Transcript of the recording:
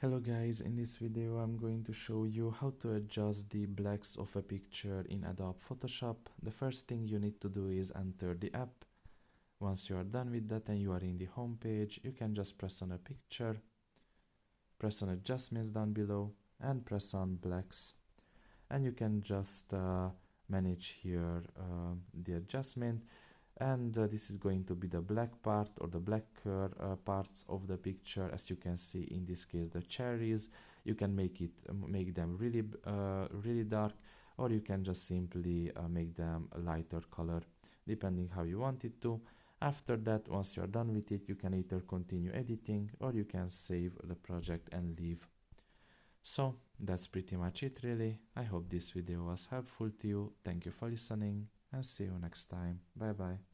Hello guys, in this video I'm going to show you how to adjust the blacks of a picture in Adobe Photoshop. The first thing you need to do is enter the app. Once you are done with that and you are in the home page, you can just press on a picture, press on adjustments down below and press on blacks. And you can just manage here the adjustment, and this is going to be the black part or the blacker parts of the picture. As you can see, in this case the cherries, you can make them really dark, or you can just simply make them a lighter color depending how you want it to. After that, once you're done with it, you can either continue editing or you can save the project and leave. So that's pretty much it really. I hope this video was helpful to you. Thank you for listening and see you next time. Bye bye.